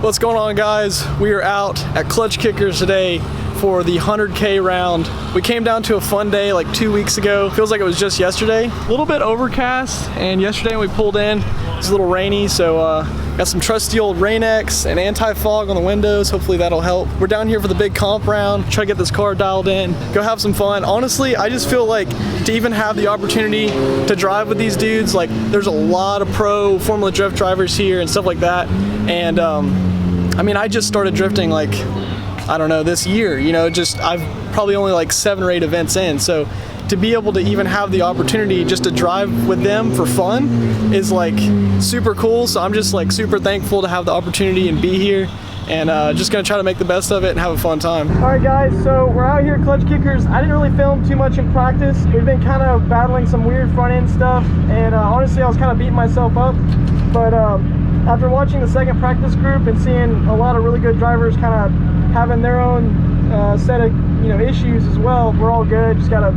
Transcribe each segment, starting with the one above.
What's going on, guys? We are out at Klutch Kickers today for the 100K round. We came down to a fun day like 2 weeks ago. Feels like it was just yesterday. A little bit overcast, and yesterday when we pulled in, it was a little rainy, so got some trusty old Rain-X and anti-fog on the windows. Hopefully that'll help. We're down here for the big comp round, try to get this car dialed in, go have some fun. Honestly, I just feel like to even have the opportunity to drive with these dudes, like there's a lot of pro Formula Drift drivers here and stuff like that. And I mean, I just started drifting like, I don't know, this year, you know, just I've probably only like 7 or 8 events in. So to be able to even have the opportunity just to drive with them for fun is like super cool. So I'm just like super thankful to have the opportunity and be here, and just gonna try to make the best of it and have a fun time. All right, guys, so we're out here at Klutch Kickers. I didn't really film too much in practice. We've been kind of battling some weird front end stuff, and honestly I was kind of beating myself up, but after watching the second practice group and seeing a lot of really good drivers kind of having their own set of issues as well, we're all good. Just gotta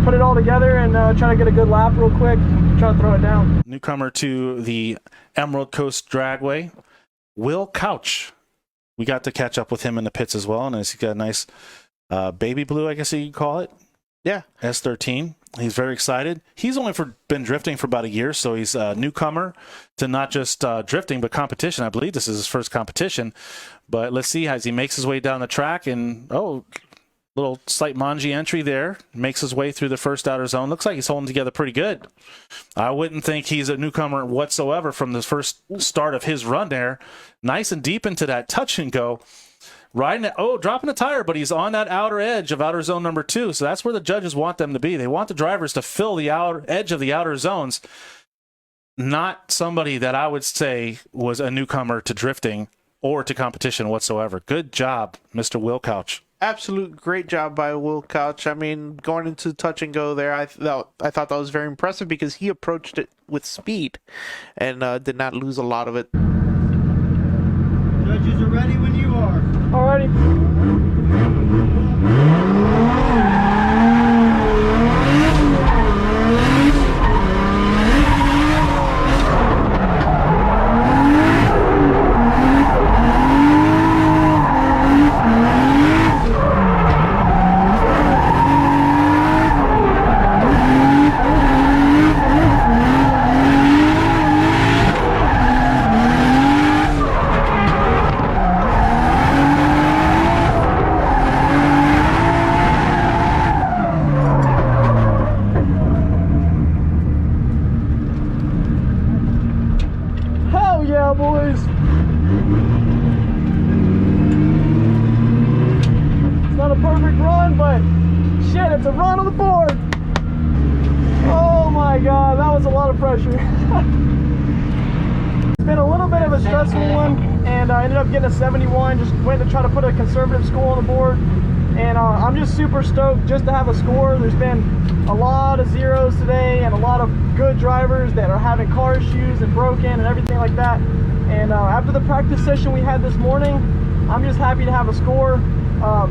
put it all together and try to get a good lap real quick, try to throw it down. Newcomer to the Emerald Coast Dragway, Will Couch. We got to catch up with him in the pits as well, and he's got a nice baby blue, I guess you could call it. Yeah, S13. He's very excited. He's only been drifting for about a year, so he's a newcomer to not just drifting, but competition. I believe this is his first competition. But let's see as he makes his way down the track, and little slight manji entry there. Makes his way through the first outer zone. Looks like he's holding together pretty good. I wouldn't think he's a newcomer whatsoever from the first start of his run there. Nice and deep into that touch and go. Riding it, dropping a tire, but he's on that outer edge of outer zone number 2. So that's where the judges want them to be. They want the drivers to fill the outer edge of the outer zones. Not somebody that I would say was a newcomer to drifting or to competition whatsoever. Good job, Mr. Will Couch. Absolute great job by Will Couch. I mean, going into touch and go there, I thought that was very impressive because he approached it with speed and did not lose a lot of it. Judges are ready when you are. Alrighty. Yeah, boys. It's not a perfect run, but shit, it's a run on the board. Oh my god, that was a lot of pressure. It's been a little bit of a stressful one, and I ended up getting a 71. Just went to try to put a conservative score on the board, and I'm just super stoked just to have a score. There's been a lot of zeros today and a lot of good drivers that are having car issues and broken and everything like that. And after the practice session we had this morning, I'm just happy to have a score.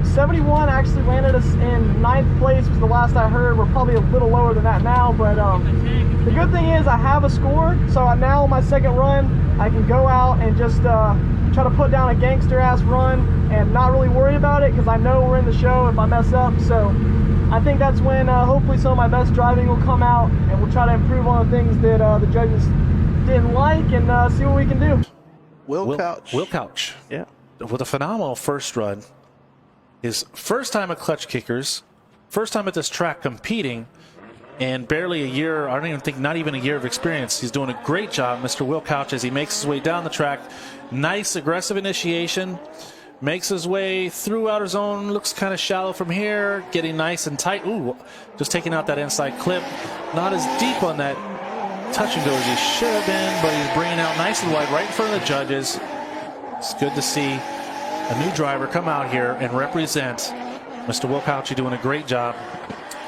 71 actually landed us in 9th place was the last I heard. We're probably a little lower than that now, but the good thing is I have a score, so now on my second run I can go out and just try to put down a gangster ass run and not really worry about it, because I know we're in the show if I mess up. So I think that's when hopefully some of my best driving will come out, and we'll try to improve on the things that the judges didn't like, and see what we can do. Will Couch. Will Couch. Yeah. With a phenomenal first run. His first time at Klutch Kickers, first time at this track competing, and barely a year, I don't even think, not even a year of experience. He's doing a great job, Mr. Will Couch, as he makes his way down the track. Nice aggressive initiation. Makes his way through outer zone, looks kind of shallow from here, getting nice and tight. Ooh, just taking out that inside clip. Not as deep on that touch and go as he should have been, but he's bringing out nice and wide right in front of the judges. It's good to see a new driver come out here and represent. Mr. Will Couch, you're doing a great job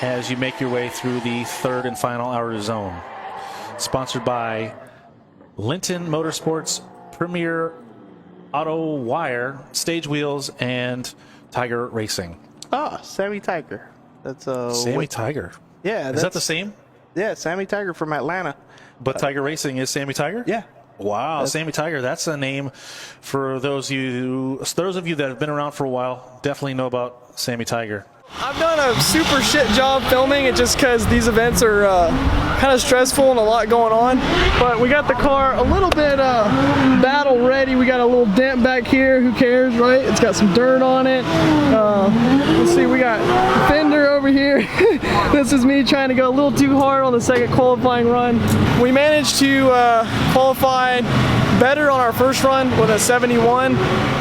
as you make your way through the third and final outer zone. Sponsored by Linton Motorsports, Premier Autowire, Stage Wheels, and Tiger Racing. Ah, Sammy Tiger. That's Sammy Tiger. Yeah, is that the same? Yeah, Sammy Tiger from Atlanta. But Tiger Racing is Sammy Tiger? Yeah. Wow, Sammy Tiger. That's a name for those of you that have been around for a while. Definitely know about Sammy Tiger. I've done a super shit job filming it just because these events are kind of stressful and a lot going on. But we got the car a little bit battle ready. We got a little dent back here. Who cares, right? It's got some dirt on it. Let's see, we got fender over here. This is me trying to go a little too hard on the second qualifying run. We managed to qualify better on our first run with a 71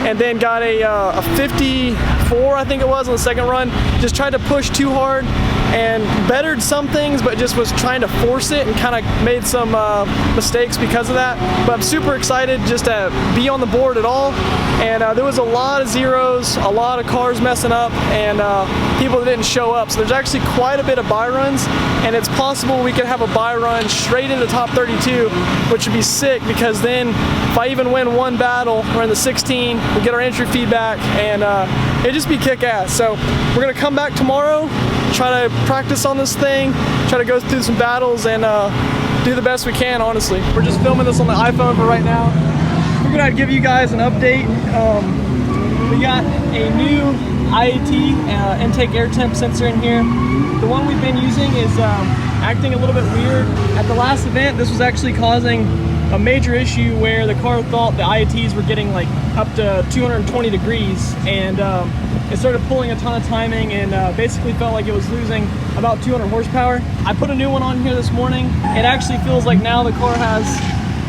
and then got a 54, I think it was, on the second run. Just tried to push too hard and bettered some things, but just was trying to force it and kind of made some mistakes because of that. But I'm super excited just to be on the board at all. And there was a lot of zeros, a lot of cars messing up, and people that didn't show up. So there's actually quite a bit of buy runs, and it's possible we could have a buy run straight into top 32, which would be sick, because then if I even win one battle, we're in the 16, we get our entry feedback, and it'd just be kick-ass. So we're gonna come back tomorrow, try to practice on this thing, try to go through some battles, and do the best we can, honestly. We're just filming this on the iPhone for right now. We're gonna give you guys an update. We got a new IAT intake air temp sensor in here. The one we've been using is acting a little bit weird. At the last event, this was actually causing a major issue where the car thought the IATs were getting like up to 220 degrees, and it started pulling a ton of timing, and basically felt like it was losing about 200 horsepower. I put a new one on here this morning. It actually feels like now the car has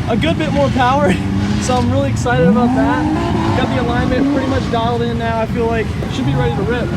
a good bit more power, so I'm really excited about that. Got the alignment pretty much dialed in now. I feel like it should be ready to rip.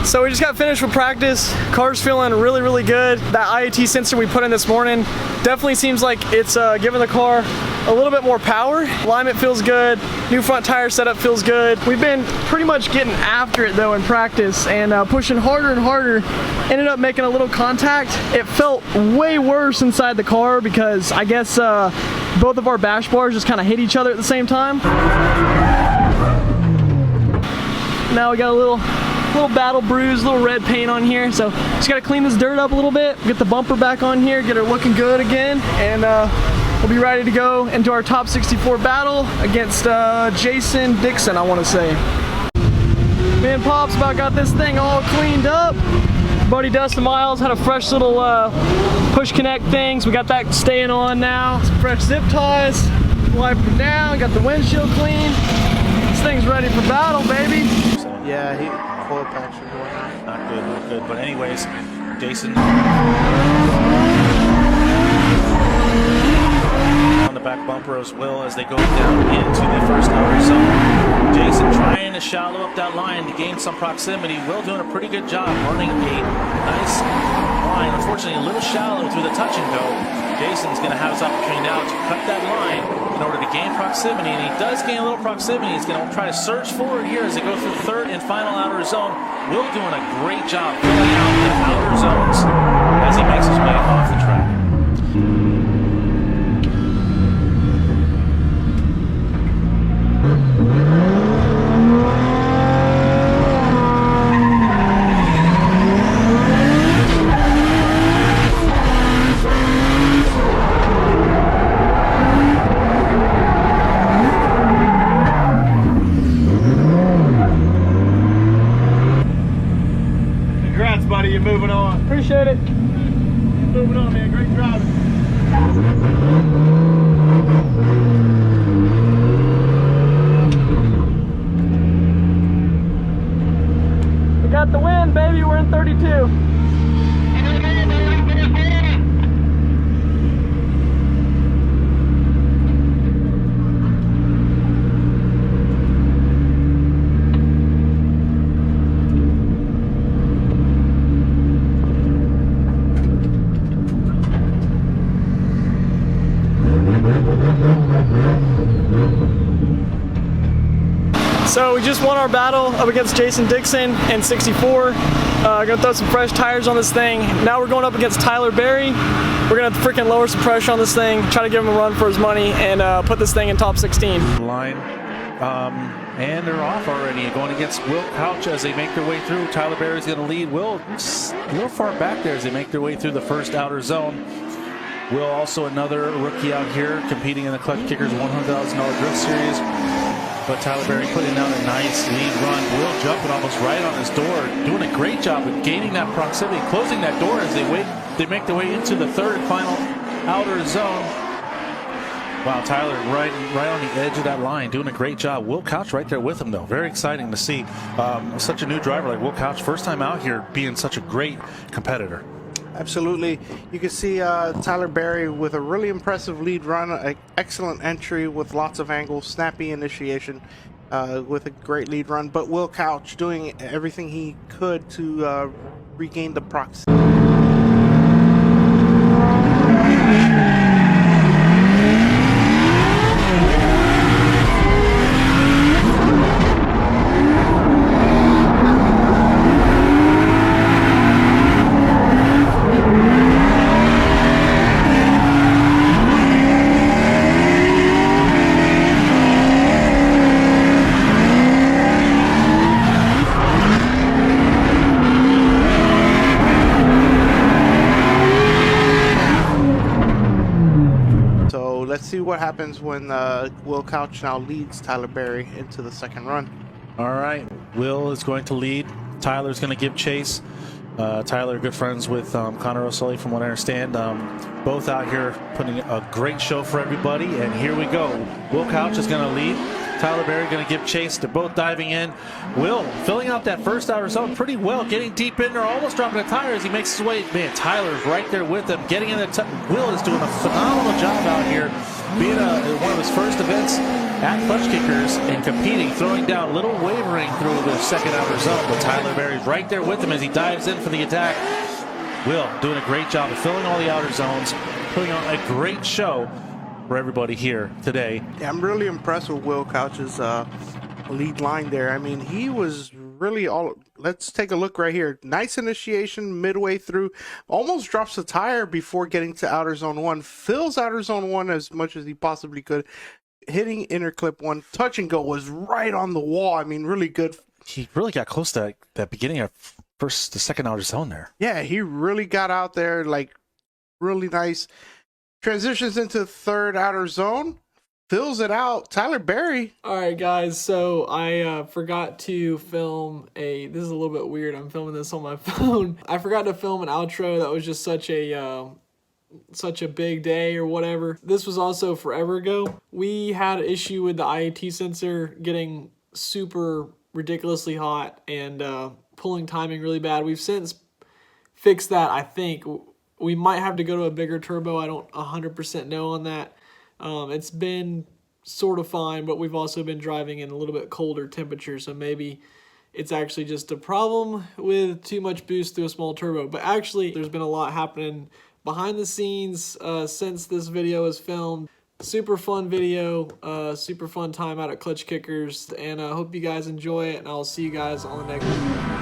So we just got finished with practice. Car's feeling really, really good. That IAT sensor we put in this morning definitely seems like it's giving the car a little bit more power. Alignment feels good. New front tire setup feels good. We've been pretty much getting after it though in practice, and pushing harder and harder. Ended up making a little contact. It felt way worse inside the car because I guess both of our bash bars just kind of hit each other at the same time. Now we got a little battle bruise, little red paint on here, so just gotta clean this dirt up a little bit, get the bumper back on here, get her looking good again, and we'll be ready to go into our top 64 battle against Jason Dixon, I want to say. Me and Pops about got this thing all cleaned up. Buddy Dustin Miles had a fresh little push connect things. We got that staying on now. Some fresh zip ties, wiper down, got the windshield clean. This thing's ready for battle, baby. Yeah, oil patch are going on. Not good, not good. But anyways, Jason on the back bumper as well as they go down into the first outer zone. Jason trying to shallow up that line to gain some proximity. Will doing a pretty good job running a nice line. Unfortunately, a little shallow through the touch and go. Jason's going to have his opportunity now to cut that line in order to gain proximity, and he does gain a little proximity. He's going to try to surge forward here as they go through the third and final outer zone. Will doing a great job filling out the outer zones as he makes his way off the track. Buddy, you're moving on. Appreciate it. Moving on, man. Great driving. We got the win, baby. We're in 32. So we just won our battle up against Jason Dixon in 64. Gonna throw some fresh tires on this thing. Now we're going up against Tyler Berry. We're gonna freaking lower some pressure on this thing, try to give him a run for his money, and put this thing in top 16. Line, and they're off already, going against Will Couch as they make their way through. Tyler Berry's going to lead. Will a little far back there as they make their way through the first outer zone. Will also another rookie out here competing in the Klutch Kickers $100,000 Drift Series. But Tyler Berry putting down a nice lead run. Will jumping almost right on his door, doing a great job of gaining that proximity, closing that door as they make their way into the third and final outer zone. Wow, Tyler right on the edge of that line, doing a great job. Will Couch right there with him, though. Very exciting to see such a new driver like Will Couch, first time out here, being such a great competitor. Absolutely. You can see Tyler Berry with a really impressive lead run, an excellent entry with lots of angles, snappy initiation with a great lead run. But Will Couch doing everything he could to regain the proximity. Let's see what happens when Will Couch now leads Tyler Berry into the second run. All right, Will is going to lead. Tyler's going to give chase. Tyler, good friends with Connor O'Sully, from what I understand. Both out here putting a great show for everybody. And here we go. Will Couch is going to lead. Tyler Berry going to give chase. They're both diving in. Will filling out that first outer zone pretty well, getting deep in there, almost dropping a tire as he makes his way. Man, Tyler's right there with him, getting in the Will is doing a phenomenal job out here, being one of his first events at Klutch Kickers and competing, throwing down, a little wavering through the second outer zone, but Tyler Berry's right there with him as he dives in for the attack. Will doing a great job of filling all the outer zones, putting on a great show for everybody here today. Yeah, I'm really impressed with Will Couch's lead line there. I mean, he was really all. Let's take a look right here. Nice initiation midway through, almost drops the tire before getting to outer zone 1, fills outer zone 1 as much as he possibly could, hitting inner clip 1. Touch and go was right on the wall. I mean, really good. He really got close to that beginning of the second outer zone there. Yeah, he really got out there, like, really nice. Transitions into third outer zone, fills it out. Tyler Berry. All right, guys. So I forgot to film this is a little bit weird. I'm filming this on my phone. I forgot to film an outro. That was just such a big day or whatever. This was also forever ago. We had an issue with the IAT sensor getting super ridiculously hot and pulling timing really bad. We've since fixed that, I think. We might have to go to a bigger turbo. I don't 100% know on that. It's been sort of fine, but we've also been driving in a little bit colder temperatures, so maybe it's actually just a problem with too much boost through a small turbo. But actually, there's been a lot happening behind the scenes since this video was filmed. Super fun video, super fun time out at Klutch Kickers, and I hope you guys enjoy it, and I'll see you guys on the next video.